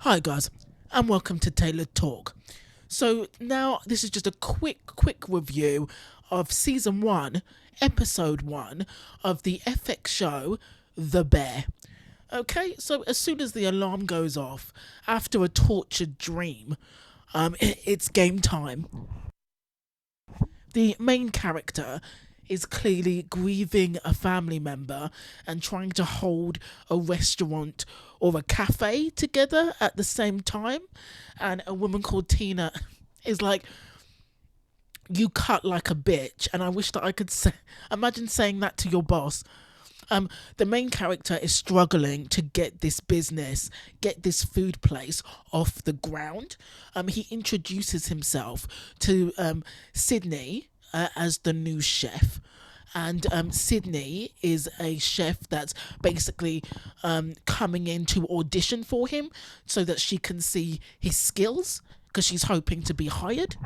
Hi guys, and welcome to Tailored Talk. So now this is just a quick review of season 1, episode 1 of the FX show The Bear. Okay, so as soon as the alarm goes off after a tortured dream, it's game time. The main character is clearly grieving a family member and trying to hold a restaurant or a cafe together at the same time. And a woman called Tina is like, "You cut like a bitch." And I wish that I could say, imagine saying that to your boss. The main character is struggling to get this business, get this food place off the ground. He introduces himself to Sydney as the new chef. And Sydney is a chef that's basically coming in to audition for him so that she can see his skills because she's hoping to be hired.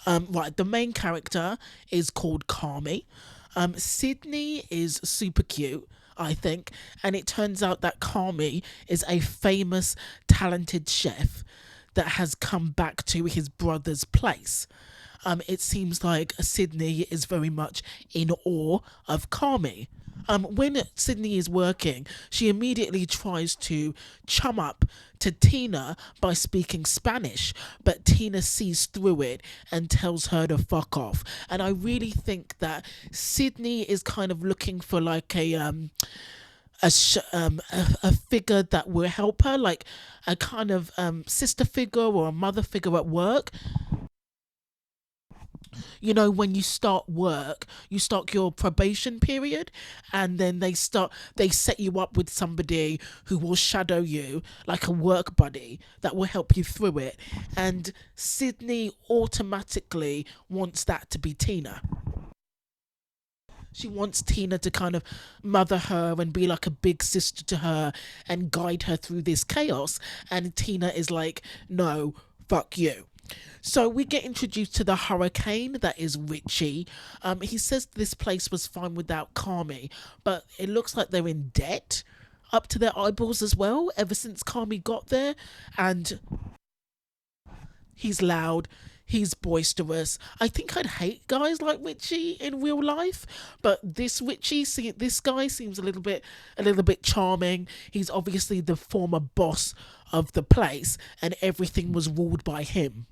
Right, the main character is called Kami. Sydney is super cute, I think, and it turns out that Kami is a famous, talented chef that has come back to his brother's place. It seems like Sydney is very much in awe of Kami. When Sydney is working, she immediately tries to chum up to Tina by speaking Spanish, but Tina sees through it and tells her to fuck off. And I really think that Sydney is kind of looking for like a figure that will help her, like a kind of sister figure or a mother figure at work. You know, when you start work, you start your probation period, and then they set you up with somebody who will shadow you like a work buddy that will help you through it. And Sydney automatically wants that to be Tina. She wants Tina to kind of mother her and be like a big sister to her and guide her through this chaos. And Tina is like, no, fuck you. So we get introduced to the hurricane that is Richie. He says this place was fine without Kami, but it looks like they're in debt up to their eyeballs as well ever since Kami got there. And he's loud, he's boisterous. I think I'd hate guys like Richie in real life, but this guy seems a little bit charming. He's obviously the former boss of the place, and everything was ruled by him.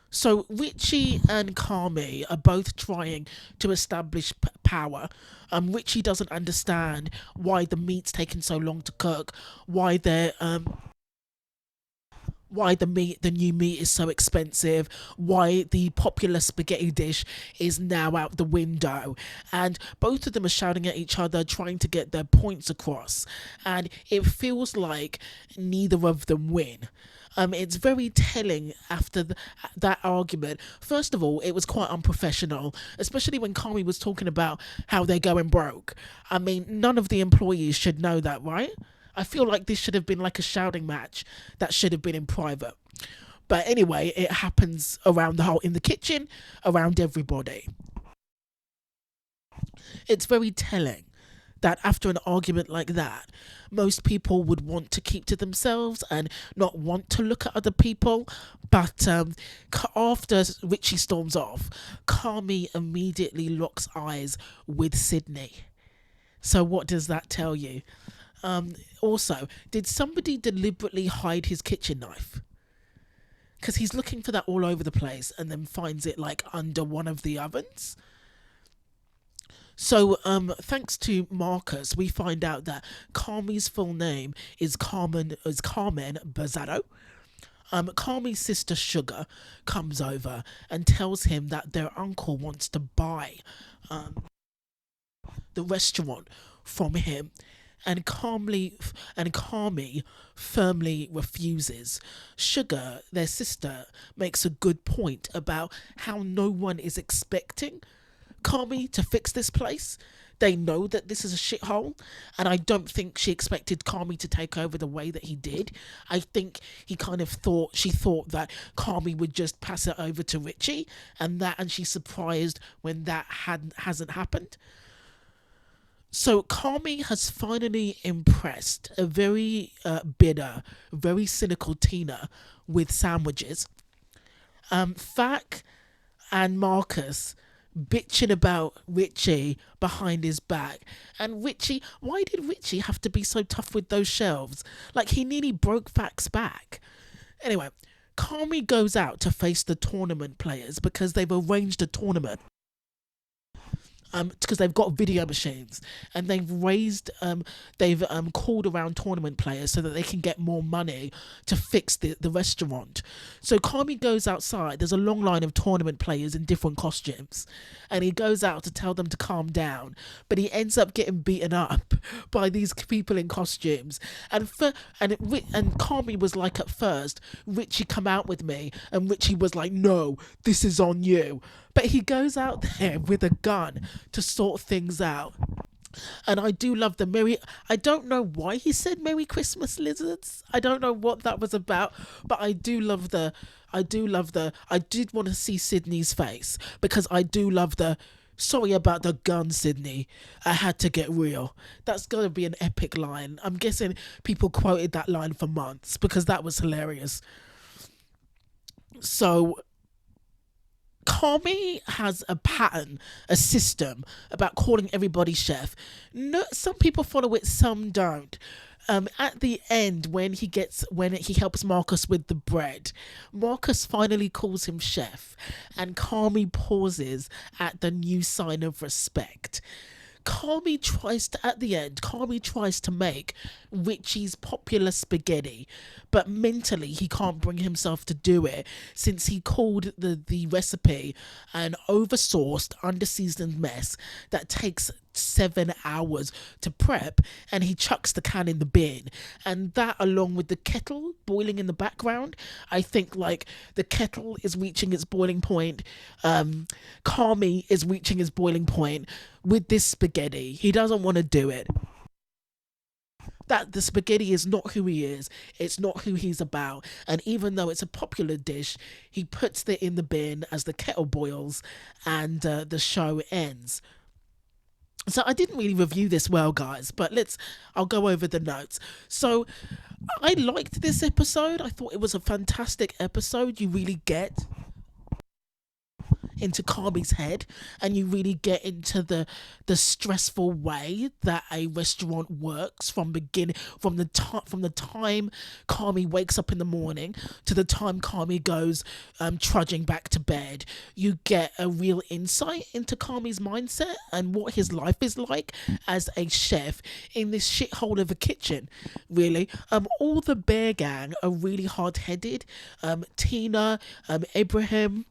So Richie and Kami are both trying to establish power. Richie doesn't understand why the meat's taking so long to cook, why the new meat is so expensive, why the popular spaghetti dish is now out the window. And both of them are shouting at each other, trying to get their points across. And it feels like neither of them win. It's very telling after that argument. First of all, it was quite unprofessional, especially when Kami was talking about how they're going broke. I mean, none of the employees should know that, right? I feel like this should have been like a shouting match that should have been in private. But anyway, it happens around the whole in the kitchen, around everybody. It's very telling that after an argument like that, most people would want to keep to themselves and not want to look at other people. But after Richie storms off, Kami immediately locks eyes with Sydney. So, what does that tell you? Also, did somebody deliberately hide his kitchen knife? Because he's looking for that all over the place and then finds it like under one of the ovens. So, thanks to Marcus, we find out that Kami's full name is Carmen Bazzato. Kami's sister Sugar comes over and tells him that their uncle wants to buy the restaurant from him, and Kami firmly refuses. Sugar, their sister, makes a good point about how no one is expecting Kami to fix this place. They know that this is a shithole, and I don't think she expected Kami to take over the way that he did. I think she thought that Kami would just pass it over to Richie, and she's surprised when that hasn't happened. So Kami has finally impressed a very bitter, very cynical Tina with sandwiches. Fak and Marcus bitching about Richie behind his back. And Richie, why did Richie have to be so tough with those shelves? Like he nearly broke Fak's back. Anyway, Kami goes out to face the tournament players because they've arranged a tournament, because they've got video machines and they've called around tournament players so that they can get more money to fix the restaurant. So Kami goes outside. There's a long line of tournament players in different costumes, and he goes out to tell them to calm down, but he ends up getting beaten up by these people in costumes. And Kami was like, at first, Richie, come out with me, and Richie was like, no, this is on you. But he goes out there with a gun to sort things out. And I do love the Merry. I don't know why he said Merry Christmas, lizards. I don't know what that was about, but I do love the. I did want to see Sydney's face, because I do love the. Sorry about the gun, Sydney. I had to get real. That's going to be an epic line. I'm guessing people quoted that line for months because that was hilarious. So Kami has a pattern, a system about calling everybody chef. No, some people follow it, some don't. At the end, when he helps Marcus with the bread, Marcus finally calls him chef, and Kami pauses at the new sign of respect. At the end, Kami tries to make Richie's popular spaghetti, but mentally he can't bring himself to do it, since he called the recipe an oversauced, underseasoned mess that takes 7 hours to prep, and he chucks the can in the bin. And that, along with the kettle boiling in the background, I think like the kettle is reaching its boiling point. Kami is reaching his boiling point with this spaghetti. He doesn't want to do it. That the spaghetti is not who he is, it's not who he's about, and even though it's a popular dish, he puts it in the bin as the kettle boils, and the show ends. So I didn't really review this well, guys, but I'll go over the notes. So I liked this episode. I thought it was a fantastic episode. You really get into Kami's head, and you really get into the stressful way that a restaurant works from the time Kami wakes up in the morning to the time Kami goes trudging back to bed. You get a real insight into Kami's mindset and what his life is like as a chef in this shithole of a kitchen. Really, all the Bear Gang are really hard-headed. Tina, Ibrahim,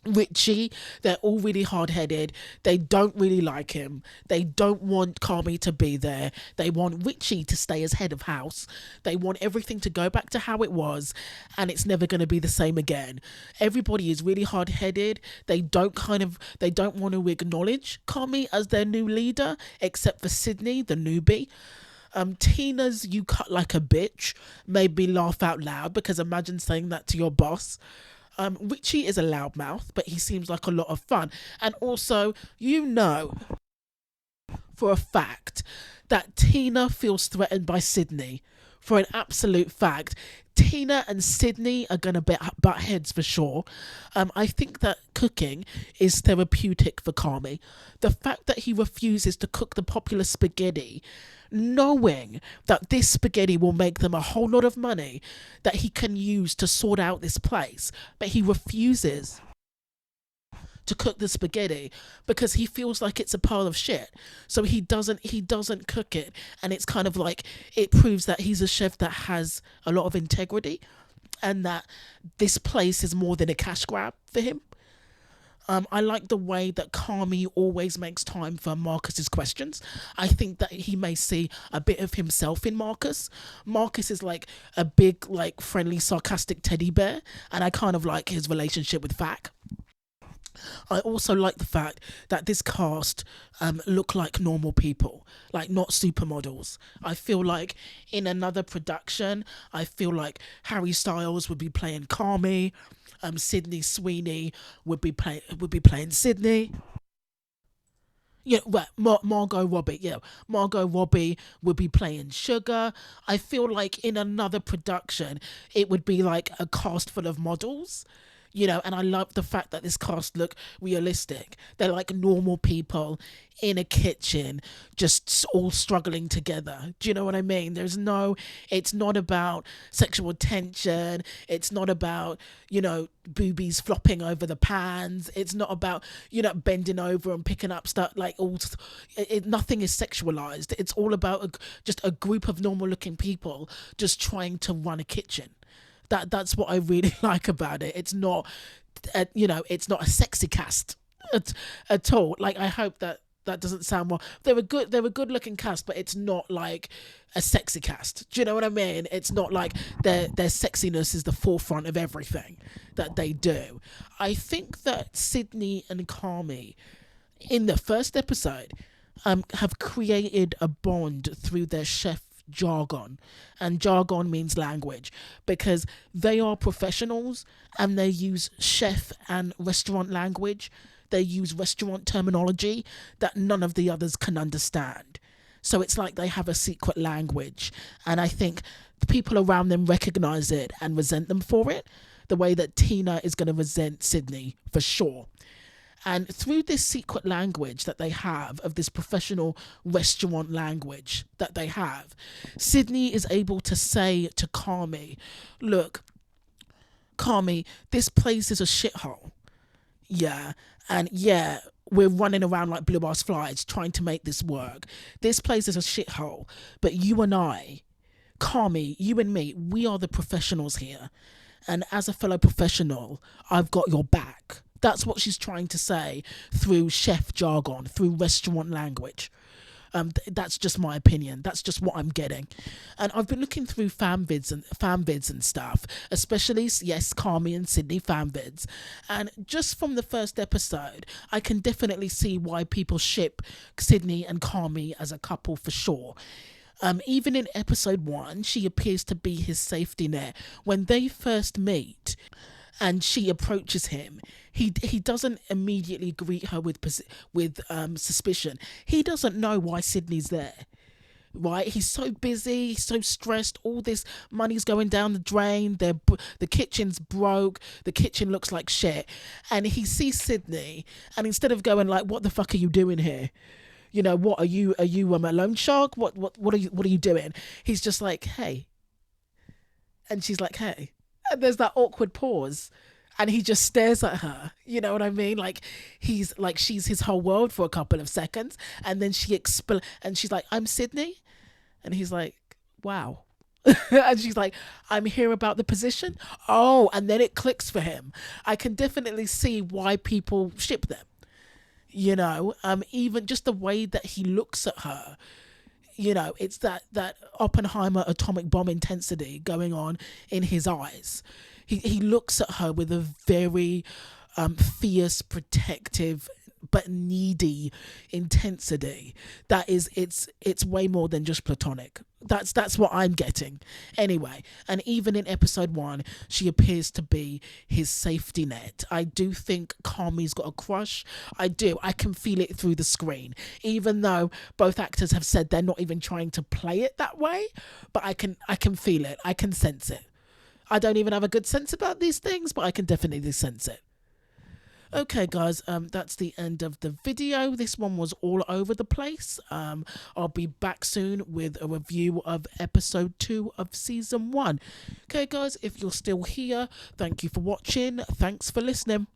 Richie, they're all really hard-headed. They don't really like him. They don't want Kami to be there. They want Richie to stay as head of house. They want everything to go back to how it was, and it's never going to be the same again. Everybody is really hard-headed. They don't want to acknowledge Kami as their new leader, except for Sydney, the newbie. Tina's "you cut like a bitch" made me laugh out loud, because imagine saying that to your boss. Richie is a loudmouth, but he seems like a lot of fun. And also, for a fact that Tina feels threatened by Sydney. For an absolute fact. Tina and Sydney are going to butt heads for sure. I think that cooking is therapeutic for Kami. The fact that he refuses to cook the popular spaghetti, knowing that this spaghetti will make them a whole lot of money that he can use to sort out this place, but he refuses to cook the spaghetti because he feels like it's a pile of shit. So he doesn't cook it, and it's kind of like it proves that he's a chef that has a lot of integrity, and that this place is more than a cash grab for him. I like the way that Kami always makes time for Marcus's questions. I think that he may see a bit of himself in Marcus. Marcus is like a big, like, friendly, sarcastic teddy bear, and I kind of like his relationship with Fak. I also like the fact that this cast look like normal people, like not supermodels. I feel like in another production, I feel like Harry Styles would be playing Kami, Sydney Sweeney would be playing Sydney. Right, Margot Robbie. Yeah, Margot Robbie would be playing Sugar. I feel like in another production, it would be like a cast full of models. And I love the fact that this cast look realistic. They're like normal people in a kitchen, just all struggling together. Do you know what I mean? It's not about sexual tension. It's not about, boobies flopping over the pans. It's not about, bending over and picking up stuff like nothing is sexualized. It's all about just a group of normal looking people just trying to run a kitchen. That's what I really like about it. It's not, it's not a sexy cast at all. Like, I hope that doesn't sound more. They're a good looking cast, but it's not like a sexy cast. Do you know what I mean? It's not like their sexiness is the forefront of everything that they do. I think that Sydney and Carmy in the first episode have created a bond through their chef jargon, and jargon means language, because they are professionals and they use chef and restaurant language. They use restaurant terminology that none of the others can understand. So it's like they have a secret language, and I think the people around them recognize it and resent them for it, the way that Tina is going to resent Sydney for sure. And through this secret language that they have, of this professional restaurant language that they have, Sydney is able to say to Carmy, look, Carmy, this place is a shithole. Yeah. And yeah, we're running around like blue ass flies trying to make this work. This place is a shithole. But you and I, Carmy, you and me, we are the professionals here. And as a fellow professional, I've got your back. That's what she's trying to say through chef jargon, through restaurant language. That's just my opinion. That's just what I'm getting. And I've been looking through fan vids and stuff, especially, yes, Carmy and Sydney fan vids. And just from the first episode, I can definitely see why people ship Sydney and Carmy as a couple for sure. Even in episode 1, she appears to be his safety net. When they first meet and she approaches him, he doesn't immediately greet her with suspicion. He doesn't know why Sydney's there, right? He's so busy, he's so stressed. All this money's going down the drain. The kitchen's broke. The kitchen looks like shit. And he sees Sydney, and instead of going like, "What the fuck are you doing here? What are you a loan shark? What are you doing?" He's just like, "Hey," and she's like, "Hey." And there's that awkward pause, and he just stares at her. You know what I mean? Like, he's like, she's his whole world for a couple of seconds, and then and she's like, "I'm Sydney," and he's like, "Wow." And she's like, "I'm here about the position." Oh, and then it clicks for him. I can definitely see why people ship them. Even just the way that he looks at her. It's that Oppenheimer atomic bomb intensity going on in his eyes. He looks at her with a very fierce, protective, but needy intensity. It's way more than just platonic. That's what I'm getting. Anyway, and even in episode 1, she appears to be his safety net. I do think Carmy's got a crush. I do. I can feel it through the screen. Even though both actors have said they're not even trying to play it that way, but I can feel it. I can sense it. I don't even have a good sense about these things, but I can definitely sense it. Okay, guys, that's the end of the video. This one was all over the place. I'll be back soon with a review of episode 2 of season 1. Okay, guys, if you're still here, thank you for watching. Thanks for listening.